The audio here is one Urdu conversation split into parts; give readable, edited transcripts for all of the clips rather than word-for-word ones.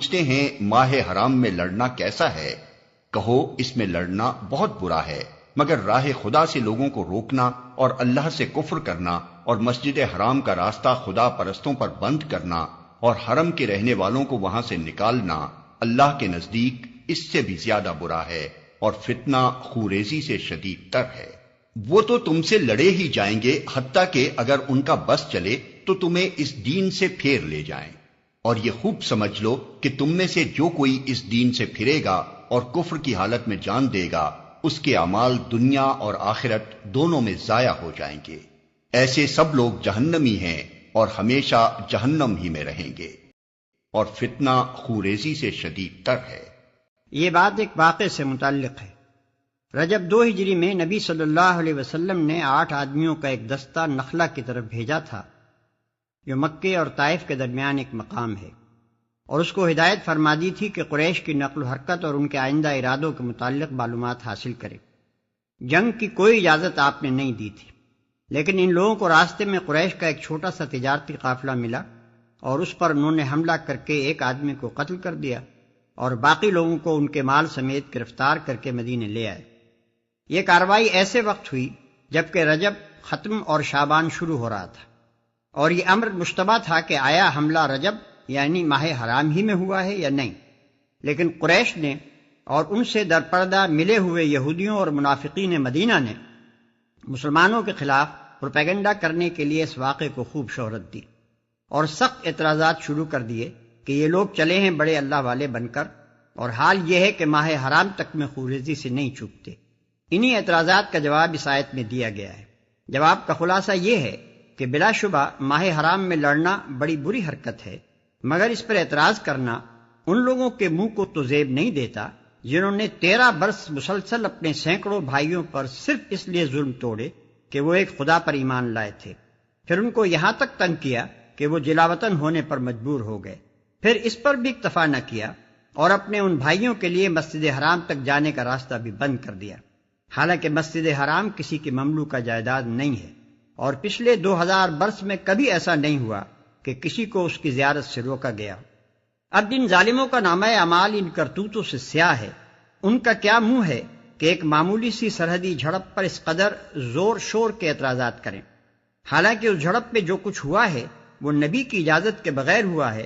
پوچھتے ہیں ماہ حرام میں لڑنا کیسا ہے؟ کہو اس میں لڑنا بہت برا ہے، مگر راہ خدا سے لوگوں کو روکنا اور اللہ سے کفر کرنا اور مسجد حرام کا راستہ خدا پرستوں پر بند کرنا اور حرم کے رہنے والوں کو وہاں سے نکالنا اللہ کے نزدیک اس سے بھی زیادہ برا ہے، اور فتنہ خوریزی سے شدید تر ہے۔ وہ تو تم سے لڑے ہی جائیں گے، حتیٰ کہ اگر ان کا بس چلے تو تمہیں اس دین سے پھیر لے جائیں، اور یہ خوب سمجھ لو کہ تم میں سے جو کوئی اس دین سے پھرے گا اور کفر کی حالت میں جان دے گا، اس کے اعمال دنیا اور آخرت دونوں میں ضائع ہو جائیں گے۔ ایسے سب لوگ جہنمی ہیں اور ہمیشہ جہنم ہی میں رہیں گے، اور فتنہ خوریزی سے شدید تر ہے۔ یہ بات ایک واقعے سے متعلق ہے۔ رجب 2 ہجری میں نبی صلی اللہ علیہ وسلم نے 8 آدمیوں کا ایک دستہ نخلا کی طرف بھیجا تھا، جو مکے اور طائف کے درمیان ایک مقام ہے، اور اس کو ہدایت فرما دی تھی کہ قریش کی نقل و حرکت اور ان کے آئندہ ارادوں کے متعلق معلومات حاصل کرے۔ جنگ کی کوئی اجازت آپ نے نہیں دی تھی، لیکن ان لوگوں کو راستے میں قریش کا ایک چھوٹا سا تجارتی قافلہ ملا، اور اس پر انہوں نے حملہ کر کے ایک آدمی کو قتل کر دیا اور باقی لوگوں کو ان کے مال سمیت گرفتار کر کے مدینے لے آئے۔ یہ کارروائی ایسے وقت ہوئی جبکہ رجب ختم اور شعبان شروع ہو رہا تھا، اور یہ امر مشتبہ تھا کہ آیا حملہ رجب یعنی ماہ حرام ہی میں ہوا ہے یا نہیں، لیکن قریش نے اور ان سے درپردہ ملے ہوئے یہودیوں اور منافقین مدینہ نے مسلمانوں کے خلاف پروپیگنڈا کرنے کے لیے اس واقعے کو خوب شہرت دی اور سخت اعتراضات شروع کر دیے کہ یہ لوگ چلے ہیں بڑے اللہ والے بن کر، اور حال یہ ہے کہ ماہ حرام تک میں خوریزی سے نہیں چوکتے۔ انہی اعتراضات کا جواب اس آیت میں دیا گیا ہے۔ جواب کا خلاصہ یہ ہے کہ بلا شبہ ماہ حرام میں لڑنا بڑی بری حرکت ہے، مگر اس پر اعتراض کرنا ان لوگوں کے منہ کو تو زیب نہیں دیتا جنہوں نے 13 برس مسلسل اپنے سینکڑوں بھائیوں پر صرف اس لیے ظلم توڑے کہ وہ ایک خدا پر ایمان لائے تھے، پھر ان کو یہاں تک تنگ کیا کہ وہ جلاوطن ہونے پر مجبور ہو گئے، پھر اس پر بھی اکتفا نہ کیا اور اپنے ان بھائیوں کے لیے مسجد حرام تک جانے کا راستہ بھی بند کر دیا، حالانکہ مسجد حرام کسی کی مملوکہ جائیداد نہیں ہے، اور پچھلے 2000 برس میں کبھی ایسا نہیں ہوا کہ کسی کو اس کی زیارت سے روکا گیا۔ اب جن ظالموں کا نامہ اعمال ان کرتوتوں سے سیاہ ہے، ان کا کیا منہ ہے کہ ایک معمولی سی سرحدی جھڑپ پر اس قدر زور شور کے اعتراضات کریں، حالانکہ اس جھڑپ میں جو کچھ ہوا ہے وہ نبی کی اجازت کے بغیر ہوا ہے،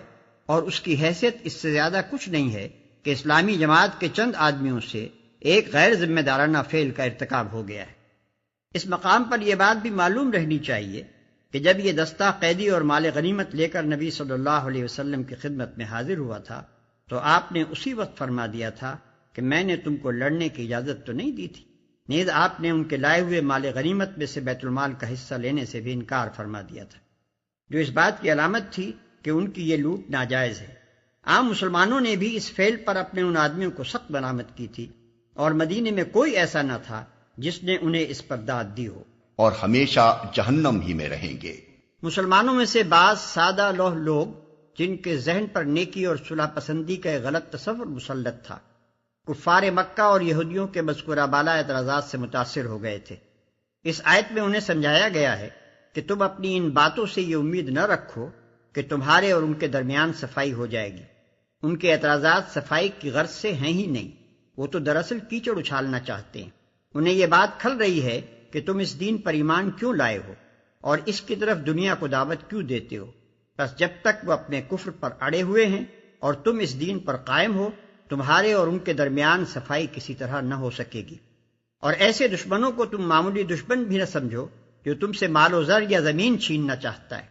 اور اس کی حیثیت اس سے زیادہ کچھ نہیں ہے کہ اسلامی جماعت کے چند آدمیوں سے ایک غیر ذمہ دارانہ فعل کا ارتکاب ہو گیا ہے۔ اس مقام پر یہ بات بھی معلوم رہنی چاہیے کہ جب یہ دستہ قیدی اور مال غنیمت لے کر نبی صلی اللہ علیہ وسلم کی خدمت میں حاضر ہوا تھا تو آپ نے اسی وقت فرما دیا تھا کہ میں نے تم کو لڑنے کی اجازت تو نہیں دی تھی، نیز آپ نے ان کے لائے ہوئے مال غنیمت میں سے بیت المال کا حصہ لینے سے بھی انکار فرما دیا تھا، جو اس بات کی علامت تھی کہ ان کی یہ لوٹ ناجائز ہے۔ عام مسلمانوں نے بھی اس فعل پر اپنے ان آدمیوں کو سخت ملامت کی تھی، اور مدینے میں کوئی ایسا نہ تھا جس نے انہیں اس پر داد دی ہو، اور ہمیشہ جہنم ہی میں رہیں گے۔ مسلمانوں میں سے بعض سادہ لوح لوگ جن کے ذہن پر نیکی اور صلح پسندی کا ایک غلط تصور مسلط تھا، کفار مکہ اور یہودیوں کے مذکورہ بالا اعتراضات سے متاثر ہو گئے تھے۔ اس آیت میں انہیں سمجھایا گیا ہے کہ تم اپنی ان باتوں سے یہ امید نہ رکھو کہ تمہارے اور ان کے درمیان صفائی ہو جائے گی۔ ان کے اعتراضات صفائی کی غرض سے ہیں ہی نہیں، وہ تو دراصل کیچڑ اچھالنا چاہتے ہیں۔ انہیں یہ بات کھل رہی ہے کہ تم اس دین پر ایمان کیوں لائے ہو اور اس کی طرف دنیا کو دعوت کیوں دیتے ہو، بس جب تک وہ اپنے کفر پر اڑے ہوئے ہیں اور تم اس دین پر قائم ہو، تمہارے اور ان کے درمیان صفائی کسی طرح نہ ہو سکے گی۔ اور ایسے دشمنوں کو تم معمولی دشمن بھی نہ سمجھو جو تم سے مال و زر یا زمین چھیننا چاہتا ہے،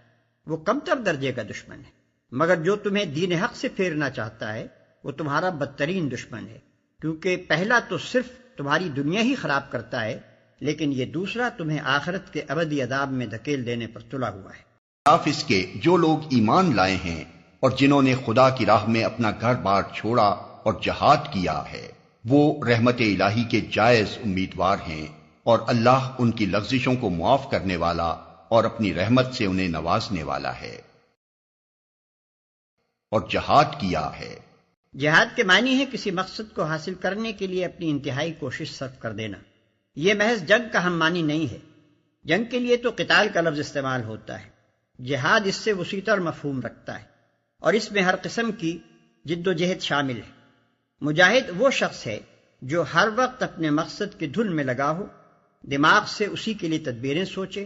وہ کمتر درجے کا دشمن ہے، مگر جو تمہیں دین حق سے پھیرنا چاہتا ہے وہ تمہارا بدترین دشمن ہے، کیونکہ پہلا تو صرف تمہاری دنیا ہی خراب کرتا ہے، لیکن یہ دوسرا تمہیں آخرت کے ابدی عذاب میں دھکیل دینے پر تلا ہوا ہے۔ خلاف اس کے جو لوگ ایمان لائے ہیں اور جنہوں نے خدا کی راہ میں اپنا گھر بار چھوڑا اور جہاد کیا ہے، وہ رحمت الہی کے جائز امیدوار ہیں، اور اللہ ان کی لغزشوں کو معاف کرنے والا اور اپنی رحمت سے انہیں نوازنے والا ہے۔ اور جہاد کیا ہے، جہاد کے معنی ہے کسی مقصد کو حاصل کرنے کے لیے اپنی انتہائی کوشش صرف کر دینا۔ یہ محض جنگ کا ہم معنی نہیں ہے، جنگ کے لیے تو قتال کا لفظ استعمال ہوتا ہے، جہاد اس سے وسیع تر مفہوم رکھتا ہے، اور اس میں ہر قسم کی جد و جہد شامل ہے۔ مجاہد وہ شخص ہے جو ہر وقت اپنے مقصد کی دھن میں لگا ہو، دماغ سے اسی کے لیے تدبیریں سوچے،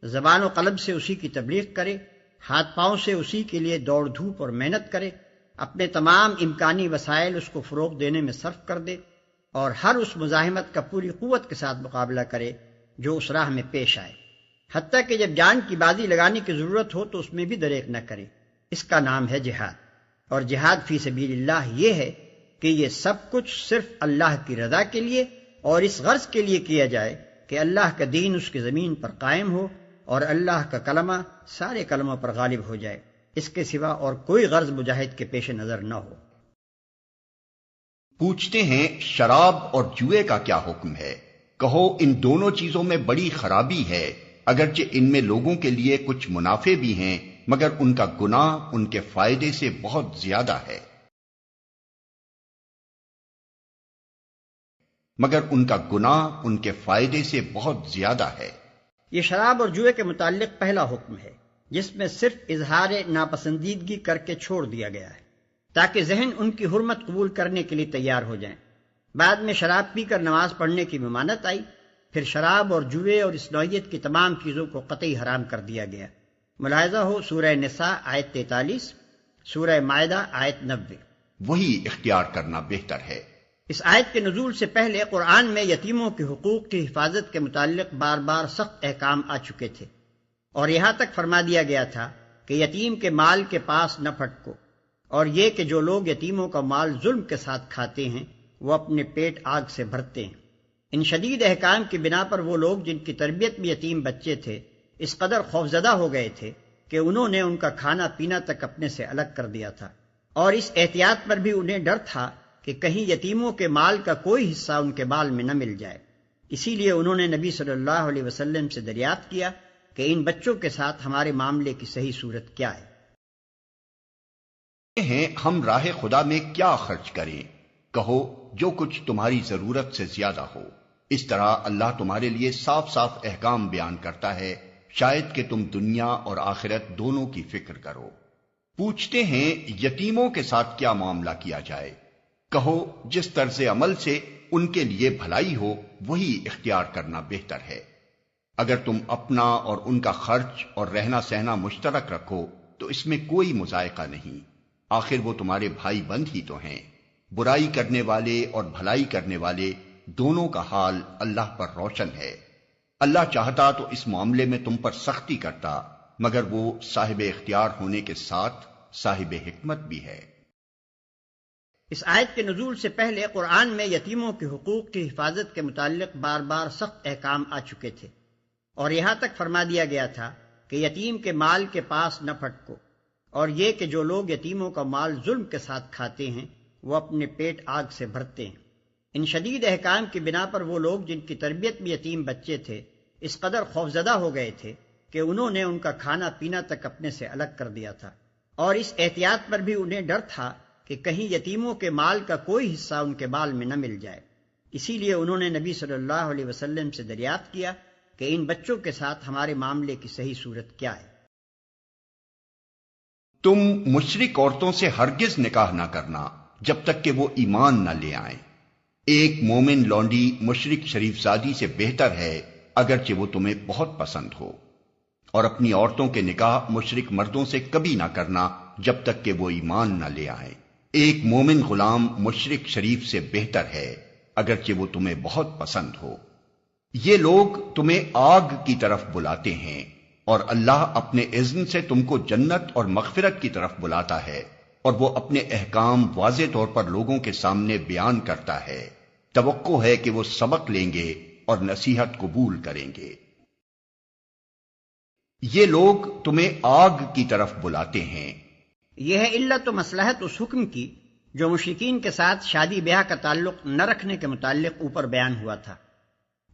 زبان و قلب سے اسی کی تبلیغ کرے، ہاتھ پاؤں سے اسی کے لیے دوڑ دھوپ اور محنت کرے، اپنے تمام امکانی وسائل اس کو فروغ دینے میں صرف کر دے، اور ہر اس مزاحمت کا پوری قوت کے ساتھ مقابلہ کرے جو اس راہ میں پیش آئے، حتیٰ کہ جب جان کی بازی لگانے کی ضرورت ہو تو اس میں بھی دریغ نہ کرے۔ اس کا نام ہے جہاد۔ اور جہاد فی سبیل اللہ یہ ہے کہ یہ سب کچھ صرف اللہ کی رضا کے لیے اور اس غرض کے لیے کیا جائے کہ اللہ کا دین اس کی زمین پر قائم ہو اور اللہ کا کلمہ سارے کلموں پر غالب ہو جائے۔ اس کے سوا اور کوئی غرض مجاہد کے پیش نظر نہ ہو۔ پوچھتے ہیں شراب اور جوئے کا کیا حکم ہے؟ کہو ان دونوں چیزوں میں بڑی خرابی ہے، اگرچہ ان میں لوگوں کے لیے کچھ منافع بھی ہیں، مگر ان کا گناہ ان کے فائدے سے بہت زیادہ ہے۔ یہ شراب اور جوئے کے متعلق پہلا حکم ہے، جس میں صرف اظہار ناپسندیدگی کر کے چھوڑ دیا گیا ہے تاکہ ذہن ان کی حرمت قبول کرنے کے لیے تیار ہو جائیں۔ بعد میں شراب پی کر نماز پڑھنے کی ممانعت آئی، پھر شراب اور جوئے اور اس نوعیت کی تمام چیزوں کو قطعی حرام کر دیا گیا۔ ملاحظہ ہو سورہ نساء آیت 43، سورہ مائدہ آیت 90۔ وہی اختیار کرنا بہتر ہے۔ اس آیت کے نزول سے پہلے قرآن میں یتیموں کے حقوق کی حفاظت کے متعلق بار بار سخت احکام آ چکے تھے، اور یہاں تک فرما دیا گیا تھا کہ یتیم کے مال کے پاس نہ پھٹکو، اور یہ کہ جو لوگ یتیموں کا مال ظلم کے ساتھ کھاتے ہیں وہ اپنے پیٹ آگ سے بھرتے ہیں۔ ان شدید احکام کی بنا پر وہ لوگ جن کی تربیت میں یتیم بچے تھے اس قدر خوفزدہ ہو گئے تھے کہ انہوں نے ان کا کھانا پینا تک اپنے سے الگ کر دیا تھا، اور اس احتیاط پر بھی انہیں ڈر تھا کہ کہیں یتیموں کے مال کا کوئی حصہ ان کے مال میں نہ مل جائے۔ اسی لیے انہوں نے نبی صلی اللہ علیہ وسلم سے دریافت کیا کہ ان بچوں کے ساتھ ہمارے معاملے کی صحیح صورت کیا ہے۔ ہم راہ خدا میں کیا خرچ کریں؟ کہو جو کچھ تمہاری ضرورت سے زیادہ ہو۔ اس طرح اللہ تمہارے لیے صاف صاف احکام بیان کرتا ہے، شاید کہ تم دنیا اور آخرت دونوں کی فکر کرو۔ پوچھتے ہیں یتیموں کے ساتھ کیا معاملہ کیا جائے؟ کہو جس طرز عمل سے ان کے لیے بھلائی ہو وہی اختیار کرنا بہتر ہے۔ اگر تم اپنا اور ان کا خرچ اور رہنا سہنا مشترک رکھو تو اس میں کوئی مذائقہ نہیں، آخر وہ تمہارے بھائی بند ہی تو ہیں۔ برائی کرنے والے اور بھلائی کرنے والے دونوں کا حال اللہ پر روشن ہے۔ اللہ چاہتا تو اس معاملے میں تم پر سختی کرتا، مگر وہ صاحب اختیار ہونے کے ساتھ صاحب حکمت بھی ہے۔ اس آیت کے نزول سے پہلے قرآن میں یتیموں کے حقوق کی حفاظت کے متعلق بار بار سخت احکام آ چکے تھے، اور یہاں تک فرما دیا گیا تھا کہ یتیم کے مال کے پاس نہ پھٹکو، اور یہ کہ جو لوگ یتیموں کا مال ظلم کے ساتھ کھاتے ہیں وہ اپنے پیٹ آگ سے بھرتے ہیں۔ ان شدید احکام کی بنا پر وہ لوگ جن کی تربیت میں یتیم بچے تھے اس قدر خوفزدہ ہو گئے تھے کہ انہوں نے ان کا کھانا پینا تک اپنے سے الگ کر دیا تھا، اور اس احتیاط پر بھی انہیں ڈر تھا کہ کہیں یتیموں کے مال کا کوئی حصہ ان کے مال میں نہ مل جائے۔ اسی لیے انہوں نے نبی صلی اللہ علیہ وسلم سے دریافت کیا کہ ان بچوں کے ساتھ ہمارے معاملے کی صحیح صورت کیا ہے۔ تم مشرک عورتوں سے ہرگز نکاح نہ کرنا جب تک کہ وہ ایمان نہ لے آئیں۔ ایک مومن لونڈی مشرک شریف زادی سے بہتر ہے اگرچہ وہ تمہیں بہت پسند ہو، اور اپنی عورتوں کے نکاح مشرک مردوں سے کبھی نہ کرنا جب تک کہ وہ ایمان نہ لے آئیں۔ ایک مومن غلام مشرک شریف سے بہتر ہے اگرچہ وہ تمہیں بہت پسند ہو۔ یہ لوگ تمہیں آگ کی طرف بلاتے ہیں، اور اللہ اپنے اذن سے تم کو جنت اور مغفرت کی طرف بلاتا ہے، اور وہ اپنے احکام واضح طور پر لوگوں کے سامنے بیان کرتا ہے۔ توقع ہے کہ وہ سبق لیں گے اور نصیحت قبول کریں گے۔ یہ لوگ تمہیں آگ کی طرف بلاتے ہیں۔ یہ ہے علت و مصلحت اس حکم کی جو مشرکین کے ساتھ شادی بیاہ کا تعلق نہ رکھنے کے متعلق اوپر بیان ہوا تھا۔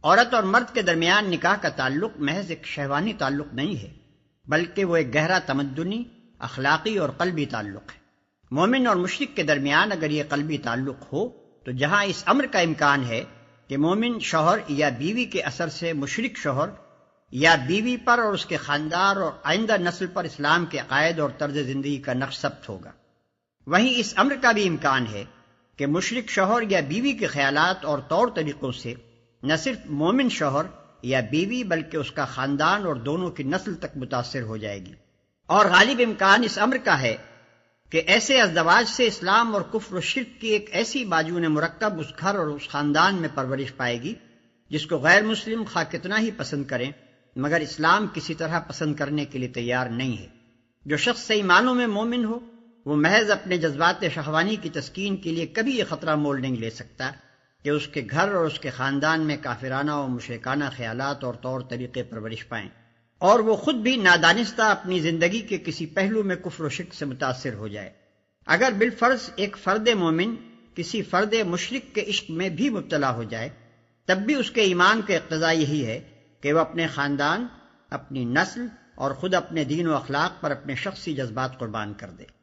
عورت اور مرد کے درمیان نکاح کا تعلق محض ایک شہوانی تعلق نہیں ہے، بلکہ وہ ایک گہرا تمدنی، اخلاقی اور قلبی تعلق ہے۔ مومن اور مشرک کے درمیان اگر یہ قلبی تعلق ہو تو جہاں اس امر کا امکان ہے کہ مومن شوہر یا بیوی کے اثر سے مشرک شوہر یا بیوی پر اور اس کے خاندان اور آئندہ نسل پر اسلام کے عقائد اور طرز زندگی کا نقش ثبت ہوگا، وہیں اس امر کا بھی امکان ہے کہ مشرک شوہر یا بیوی کے خیالات اور طور طریقوں سے نہ صرف مومن شوہر یا بیوی بلکہ اس کا خاندان اور دونوں کی نسل تک متاثر ہو جائے گی۔ اور غالب امکان اس امر کا ہے کہ ایسے ازدواج سے اسلام اور کفر و شرک کی ایک ایسی باجون مرکب اس گھر اور اس خاندان میں پرورش پائے گی جس کو غیر مسلم خواہ کتنا ہی پسند کریں مگر اسلام کسی طرح پسند کرنے کے لیے تیار نہیں ہے۔ جو شخص صحیح معنوں میں مومن ہو وہ محض اپنے جذبات شہوانی کی تسکین کے لیے کبھی یہ خطرہ مول نہیں لے سکتا کہ اس کے گھر اور اس کے خاندان میں کافرانہ و مشرکانہ خیالات اور طور طریقے پرورش پائیں، اور وہ خود بھی نادانستہ اپنی زندگی کے کسی پہلو میں کفر و شرک سے متاثر ہو جائے۔ اگر بالفرض ایک فرد مومن کسی فرد مشرک کے عشق میں بھی مبتلا ہو جائے تب بھی اس کے ایمان کا اقتضا یہی ہے کہ وہ اپنے خاندان، اپنی نسل اور خود اپنے دین و اخلاق پر اپنے شخصی جذبات قربان کر دے۔